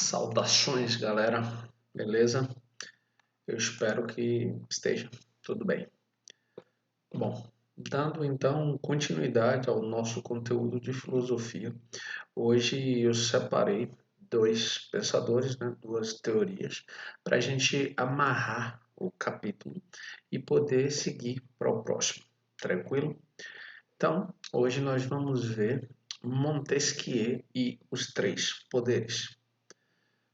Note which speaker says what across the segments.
Speaker 1: Saudações, galera. Beleza? Eu espero que esteja tudo bem. Bom, dando então continuidade ao nosso conteúdo de filosofia, hoje eu separei dois pensadores, duas teorias, para a gente amarrar o capítulo e poder seguir para o próximo. Tranquilo? Então, hoje nós vamos ver Montesquieu e os três poderes.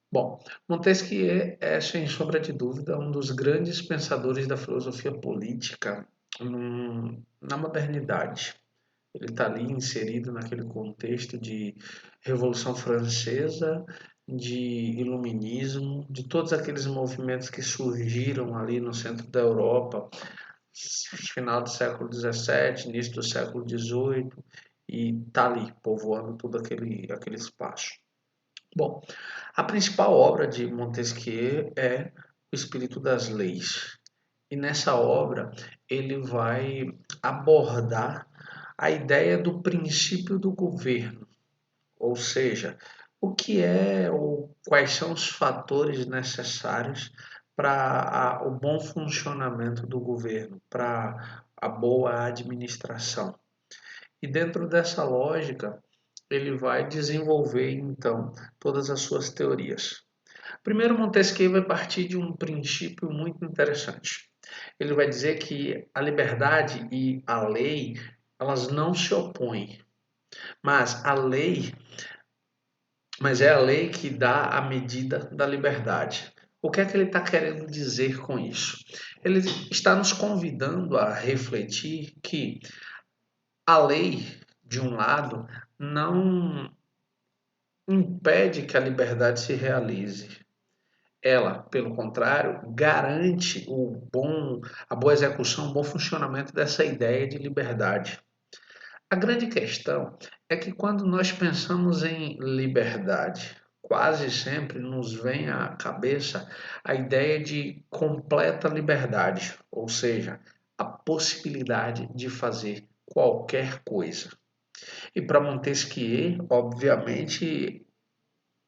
Speaker 1: Bom, Montesquieu é, sem sombra de dúvida, um dos grandes pensadores da filosofia política na modernidade. Ele está ali inserido naquele contexto de Revolução Francesa, de Iluminismo, de todos aqueles movimentos que surgiram ali no centro da Europa, final do século XVII, início do século XVIII, e está ali povoando todo aquele espaço. Bom, a principal obra de Montesquieu é O Espírito das Leis. E nessa obra ele vai abordar a ideia do princípio do governo, ou seja, o que é ou quais são os fatores necessários para o bom funcionamento do governo, para a boa administração. E dentro dessa lógica, ele vai desenvolver então todas as suas teorias. Primeiro, Montesquieu vai partir de um princípio muito interessante. Ele vai dizer que a liberdade e a lei, elas não se opõem, mas é a lei que dá a medida da liberdade. O que é que ele está querendo dizer com isso? Ele está nos convidando a refletir que a lei, de um lado, não impede que a liberdade se realize. Ela, pelo contrário, garante a boa execução, o bom funcionamento dessa ideia de liberdade. A grande questão é que quando nós pensamos em liberdade, quase sempre nos vem à cabeça a ideia de completa liberdade, ou seja, a possibilidade de fazer qualquer coisa. E para Montesquieu, obviamente,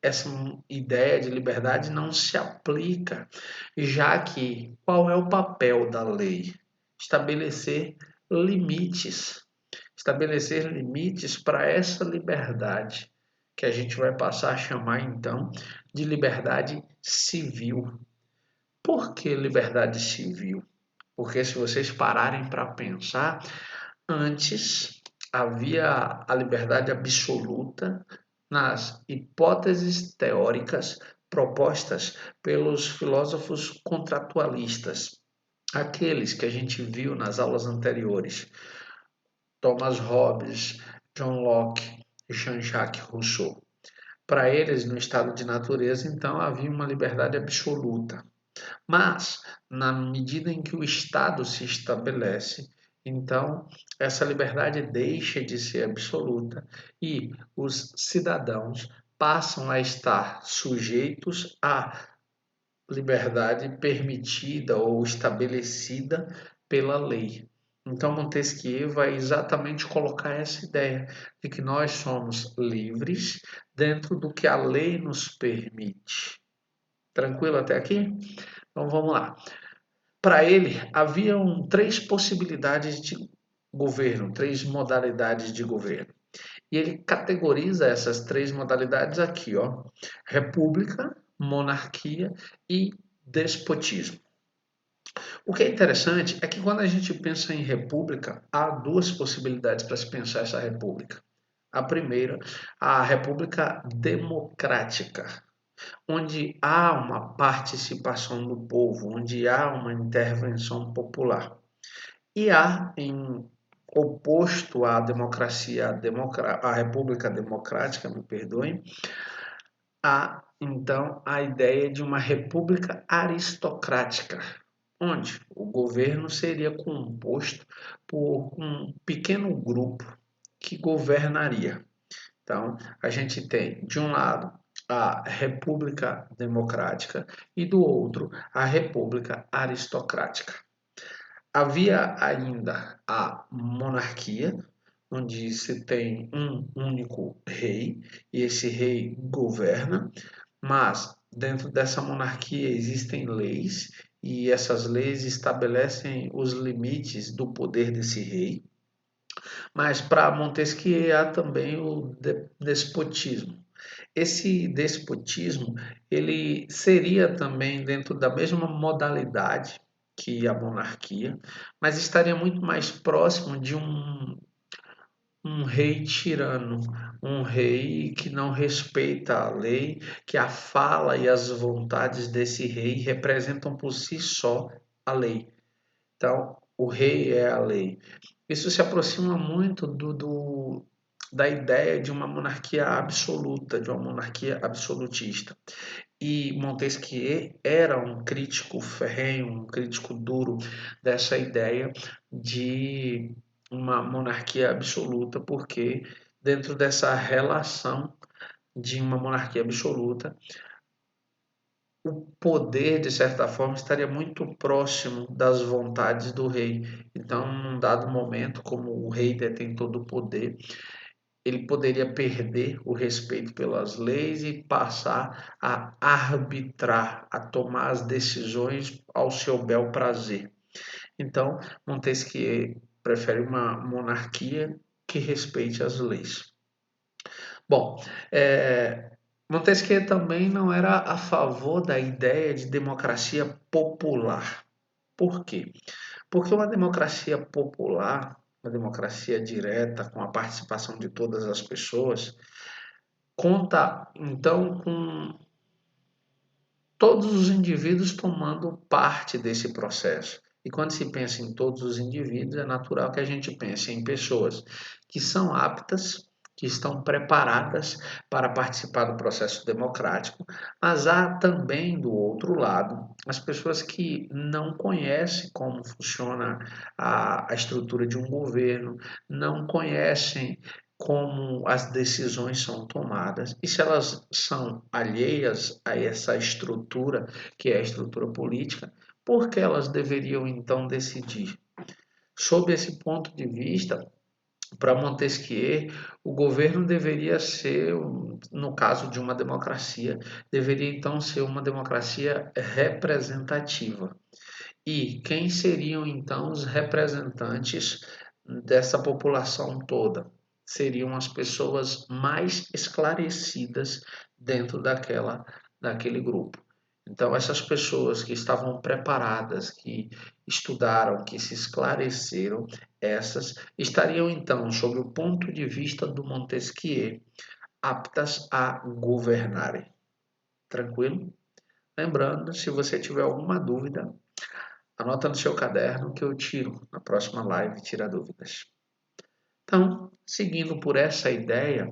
Speaker 1: essa ideia de liberdade não se aplica, já que qual é o papel da lei? Estabelecer limites. Estabelecer limites para essa liberdade, que a gente vai passar a chamar então de liberdade civil. Por que liberdade civil? Porque se vocês pararem para pensar, antes havia a liberdade absoluta nas hipóteses teóricas propostas pelos filósofos contratualistas, aqueles que a gente viu nas aulas anteriores, Thomas Hobbes, John Locke e Jean-Jacques Rousseau. Para eles, no estado de natureza, então, havia uma liberdade absoluta. Mas, na medida em que o Estado se estabelece, então essa liberdade deixa de ser absoluta e os cidadãos passam a estar sujeitos à liberdade permitida ou estabelecida pela lei. Então Montesquieu vai exatamente colocar essa ideia de que nós somos livres dentro do que a lei nos permite. Tranquilo até aqui? Então vamos lá. Para ele, haviam três possibilidades de governo, três modalidades de governo. E ele categoriza essas três modalidades aqui, ó: república, monarquia e despotismo. O que é interessante é que quando a gente pensa em república, há duas possibilidades para se pensar essa república. A primeira, a república democrática, onde há uma participação do povo, onde há uma intervenção popular. E há, em oposto à democracia, à república democrática, me perdoem, há então a ideia de uma república aristocrática, onde o governo seria composto por um pequeno grupo que governaria. Então, a gente tem, de um lado, a República Democrática e do outro, a República Aristocrática. Havia ainda a monarquia, onde se tem um único rei e esse rei governa, Mas dentro dessa monarquia existem leis e essas leis estabelecem os limites do poder desse rei. Mas para Montesquieu há também o despotismo. Esse despotismo, ele seria também dentro da mesma modalidade que a monarquia, mas estaria muito mais próximo de um rei tirano, um rei que não respeita a lei, que a fala e as vontades desse rei representam por si só a lei. Então, o rei é a lei. Isso se aproxima muito da ideia de uma monarquia absoluta, de uma monarquia absolutista. E Montesquieu era um crítico ferrenho, um crítico duro dessa ideia de uma monarquia absoluta, porque dentro dessa relação de uma monarquia absoluta, o poder, de certa forma, estaria muito próximo das vontades do rei. Então, num dado momento, como o rei detém todo o poder, ele poderia perder o respeito pelas leis e passar a arbitrar, a tomar as decisões ao seu bel prazer. Então, Montesquieu prefere uma monarquia que respeite as leis. Bom, Montesquieu também não era a favor da ideia de democracia popular. Por quê? Porque uma democracia popular, uma democracia direta, com a participação de todas as pessoas, conta então com todos os indivíduos tomando parte desse processo. E quando se pensa em todos os indivíduos, é natural que a gente pense em pessoas que são aptas, que estão preparadas para participar do processo democrático, mas há também do outro lado as pessoas que não conhecem como funciona a estrutura de um governo, não conhecem como as decisões são tomadas e se elas são alheias a essa estrutura, que é a estrutura política, por que elas deveriam então decidir? Sob esse ponto de vista, para Montesquieu, o governo deveria ser, no caso de uma democracia, deveria então ser uma democracia representativa. E quem seriam então os representantes dessa população toda? Seriam as pessoas mais esclarecidas dentro daquele grupo. Então, essas pessoas que estavam preparadas, que estudaram, que se esclareceram, essas estariam então, sob o ponto de vista do Montesquieu, aptas a governarem. Tranquilo? Lembrando, se você tiver alguma dúvida, anota no seu caderno que eu tiro na próxima live, tira dúvidas. Então, seguindo por essa ideia,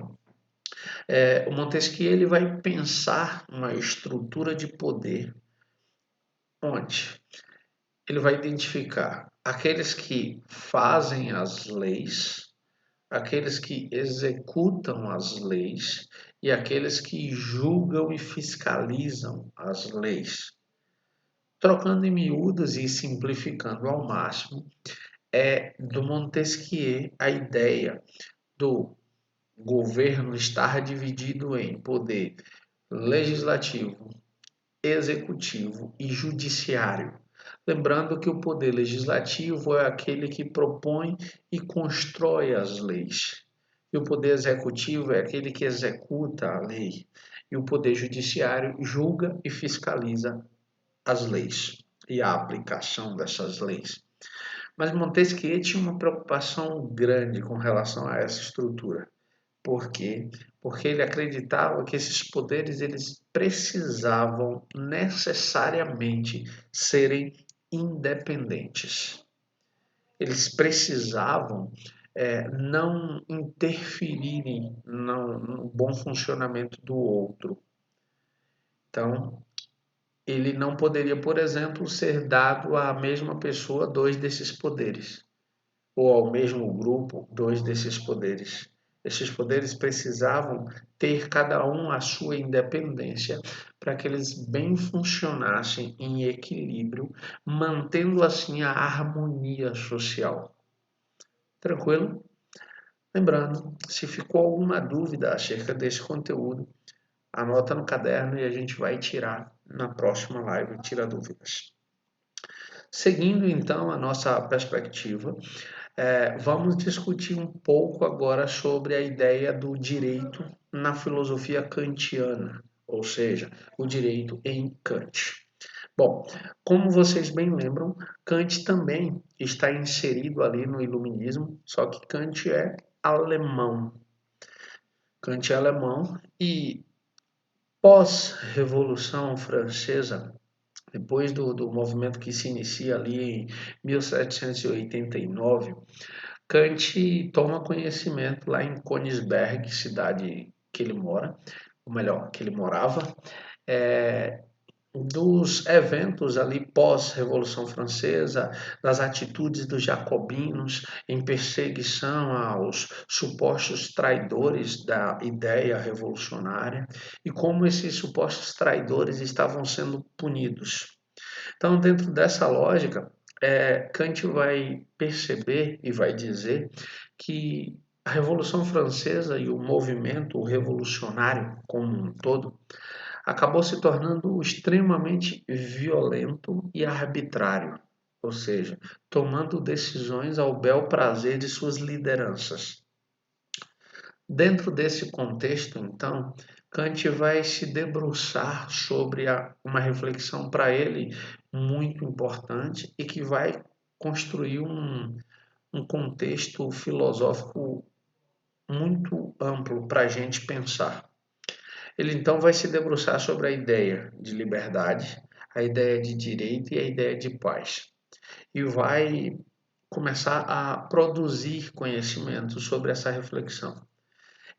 Speaker 1: o Montesquieu ele vai pensar uma estrutura de poder onde ele vai identificar aqueles que fazem as leis, aqueles que executam as leis e aqueles que julgam e fiscalizam as leis. Trocando em miúdos e simplificando ao máximo, é do Montesquieu a ideia do governo estar dividido em poder legislativo, executivo e judiciário. Lembrando que o poder legislativo é aquele que propõe e constrói as leis. E o poder executivo é aquele que executa a lei. E o poder judiciário julga e fiscaliza as leis e a aplicação dessas leis. Mas Montesquieu tinha uma preocupação grande com relação a essa estrutura. Por quê? Porque ele acreditava que esses poderes eles precisavam necessariamente serem independentes. Eles precisavam não interferirem no bom funcionamento do outro. Então, ele não poderia, por exemplo, ser dado à mesma pessoa dois desses poderes, ou ao mesmo grupo dois desses poderes. Esses poderes precisavam ter cada um a sua independência para que eles bem funcionassem em equilíbrio, mantendo assim a harmonia social. Tranquilo? Lembrando, se ficou alguma dúvida acerca desse conteúdo, Anota no caderno e a gente vai tirar na próxima live, tira dúvidas. Seguindo então a nossa perspectiva, vamos discutir um pouco agora sobre a ideia do direito na filosofia kantiana, ou seja, o direito em Kant. Bom, como vocês bem lembram, Kant também está inserido ali no iluminismo, só que Kant é alemão. Kant é alemão e pós-Revolução Francesa, depois do movimento que se inicia ali em 1789, Kant toma conhecimento lá em Königsberg, cidade que ele mora, ou melhor, que ele morava, é, dos eventos ali pós-Revolução Francesa, das atitudes dos jacobinos em perseguição aos supostos traidores da ideia revolucionária e como esses supostos traidores estavam sendo punidos. Então, dentro dessa lógica, Kant vai perceber e vai dizer que a Revolução Francesa e o movimento revolucionário como um todo acabou se tornando extremamente violento e arbitrário, ou seja, tomando decisões ao bel prazer de suas lideranças. Dentro desse contexto, então, Kant vai se debruçar sobre uma reflexão para ele muito importante e que vai construir um contexto filosófico muito amplo para a gente pensar. Ele então vai se debruçar sobre a ideia de liberdade, a ideia de direito e a ideia de paz. E vai começar a produzir conhecimento sobre essa reflexão.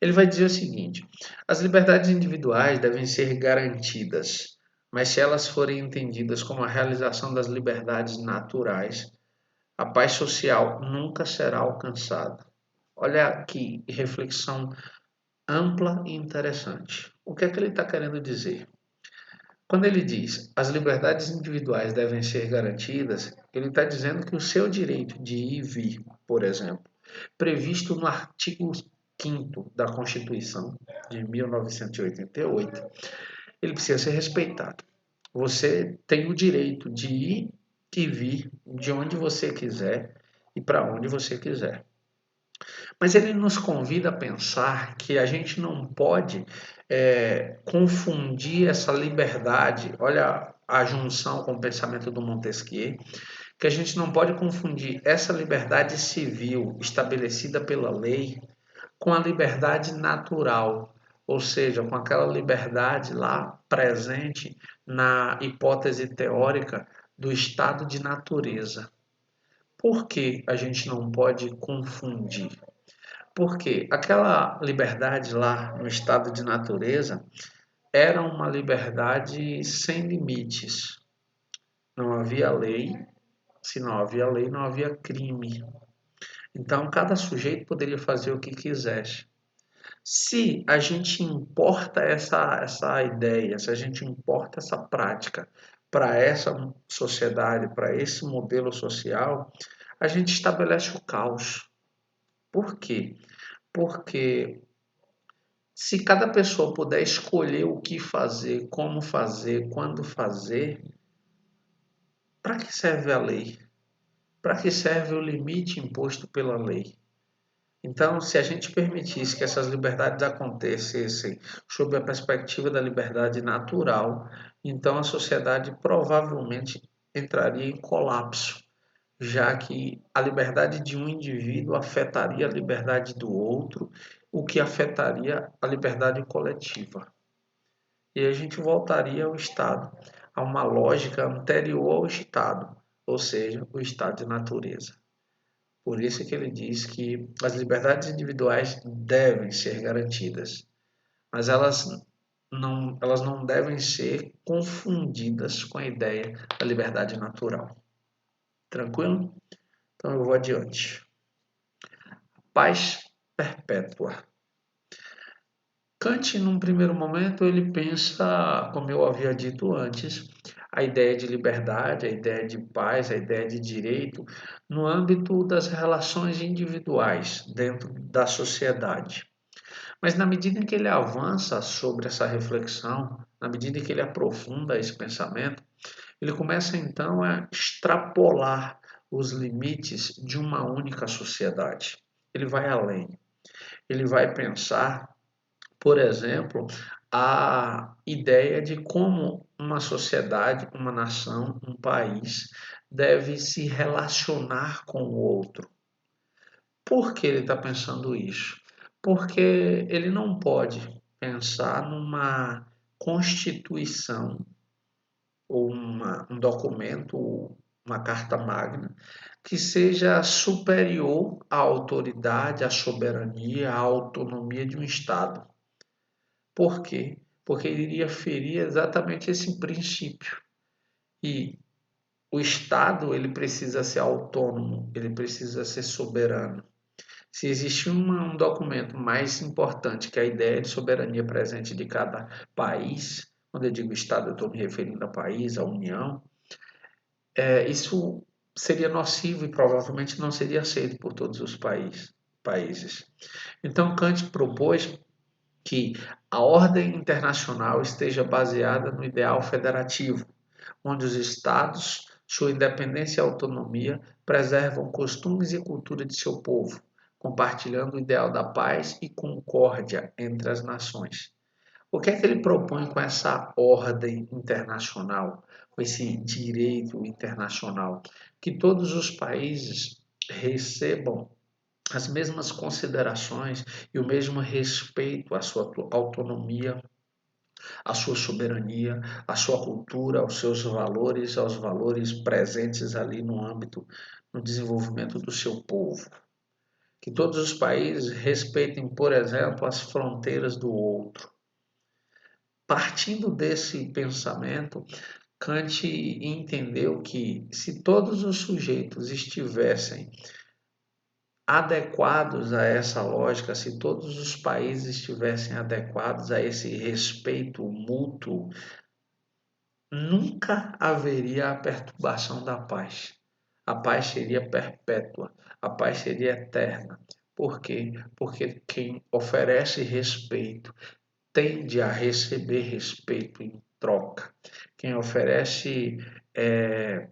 Speaker 1: Ele vai dizer o seguinte: as liberdades individuais devem ser garantidas, mas se elas forem entendidas como a realização das liberdades naturais, a paz social nunca será alcançada. Olha que reflexão ampla e interessante. O que é que ele está querendo dizer? Quando ele diz as liberdades individuais devem ser garantidas, ele está dizendo que o seu direito de ir e vir, por exemplo, previsto no artigo 5º da Constituição de 1988, ele precisa ser respeitado. Você tem o direito de ir e vir de onde você quiser e para onde você quiser. Mas ele nos convida a pensar que a gente não pode confundir essa liberdade, olha a junção com o pensamento do Montesquieu, que a gente não pode confundir essa liberdade civil estabelecida pela lei com a liberdade natural, ou seja, com aquela liberdade lá presente na hipótese teórica do estado de natureza. Por que a gente não pode confundir? Porque aquela liberdade lá no estado de natureza era uma liberdade sem limites. Não havia lei, se não havia lei, não havia crime. Então, cada sujeito poderia fazer o que quisesse. Se a gente importa essa ideia, se a gente importa essa prática para essa sociedade, para esse modelo social, a gente estabelece o caos. Por quê? Porque se cada pessoa puder escolher o que fazer, como fazer, quando fazer, para que serve a lei? Para que serve o limite imposto pela lei? Então, se a gente permitisse que essas liberdades acontecessem sob a perspectiva da liberdade natural, então a sociedade provavelmente entraria em colapso, já que a liberdade de um indivíduo afetaria a liberdade do outro, o que afetaria a liberdade coletiva. E a gente voltaria ao Estado, a uma lógica anterior ao Estado, ou seja, o estado de natureza. Por isso que ele diz que as liberdades individuais devem ser garantidas, mas elas não devem ser confundidas com a ideia da liberdade natural. Tranquilo? Então eu vou adiante. Paz perpétua. Kant, num primeiro momento, ele pensa, como eu havia dito antes, a ideia de liberdade, a ideia de paz, a ideia de direito, no âmbito das relações individuais dentro da sociedade. Mas na medida em que ele avança sobre essa reflexão, na medida em que ele aprofunda esse pensamento, ele começa então a extrapolar os limites de uma única sociedade. Ele vai além. Ele vai pensar, por exemplo, a ideia de como uma sociedade, uma nação, um país deve se relacionar com o outro. Por que ele está pensando isso? Porque ele não pode pensar numa constituição ou um documento, uma carta magna, que seja superior à autoridade, à soberania, à autonomia de um Estado. Por quê? Porque ele iria ferir exatamente esse princípio. E o Estado ele precisa ser autônomo, ele precisa ser soberano. Se existir um documento mais importante que a ideia de soberania presente de cada país, quando eu digo Estado, eu estou me referindo a país, à União, isso seria nocivo e provavelmente não seria aceito por todos os países. Então, Kant propôs que a ordem internacional esteja baseada no ideal federativo, onde os estados, sua independência e autonomia, preservam costumes e cultura de seu povo, compartilhando o ideal da paz e concórdia entre as nações. O que é que ele propõe com essa ordem internacional, com esse direito internacional? Que todos os países recebam as mesmas considerações e o mesmo respeito à sua autonomia, à sua soberania, à sua cultura, aos valores presentes ali no âmbito, no desenvolvimento do seu povo. Que todos os países respeitem, por exemplo, as fronteiras do outro. Partindo desse pensamento, Kant entendeu que se todos os sujeitos estivessem adequados a essa lógica, se todos os países estivessem adequados a esse respeito mútuo, nunca haveria a perturbação da paz. A paz seria perpétua, a paz seria eterna. Por quê? Porque quem oferece respeito tende a receber respeito em troca. Quem oferece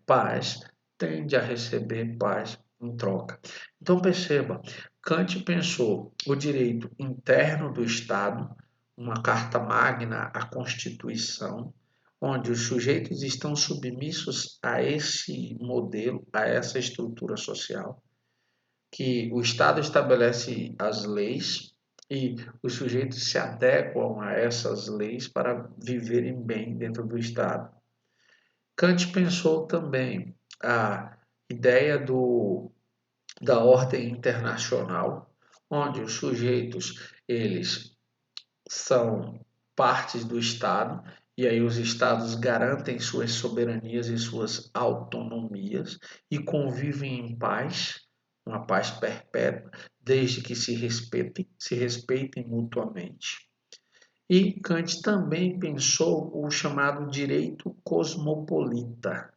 Speaker 1: paz tende a receber paz em troca. Então perceba, Kant pensou o direito interno do Estado, uma carta magna, a Constituição, onde os sujeitos estão submissos a esse modelo, a essa estrutura social, que o Estado estabelece as leis e os sujeitos se adequam a essas leis para viverem bem dentro do Estado. Kant pensou também a ideia da ordem internacional, onde os sujeitos eles são partes do Estado e aí os estados garantem suas soberanias e suas autonomias e convivem em paz, uma paz perpétua, desde que se respeitem mutuamente. E Kant também pensou o chamado direito cosmopolita,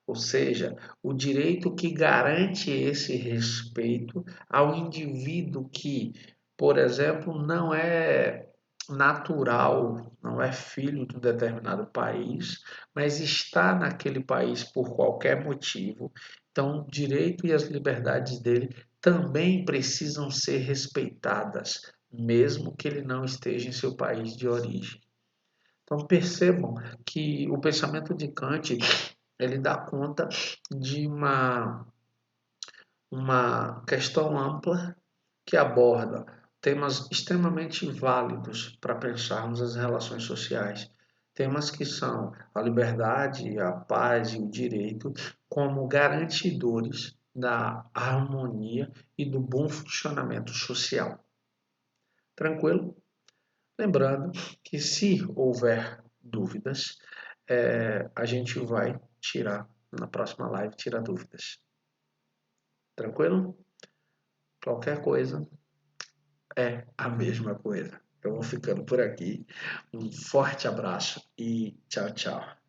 Speaker 1: ou seja, o direito que garante esse respeito ao indivíduo que, por exemplo, não é natural, não é filho de um determinado país, mas está naquele país por qualquer motivo. Então, o direito e as liberdades dele também precisam ser respeitadas, mesmo que ele não esteja em seu país de origem. Então, percebam que o pensamento de Kant ele dá conta de uma questão ampla que aborda temas extremamente válidos para pensarmos as relações sociais. Temas que são a liberdade, a paz e o direito como garantidores da harmonia e do bom funcionamento social. Tranquilo? Lembrando que se houver dúvidas, a gente vai tirar na próxima live, tirar dúvidas. Tranquilo? Qualquer coisa é a mesma coisa. Eu vou ficando por aqui. Um forte abraço e tchau, tchau.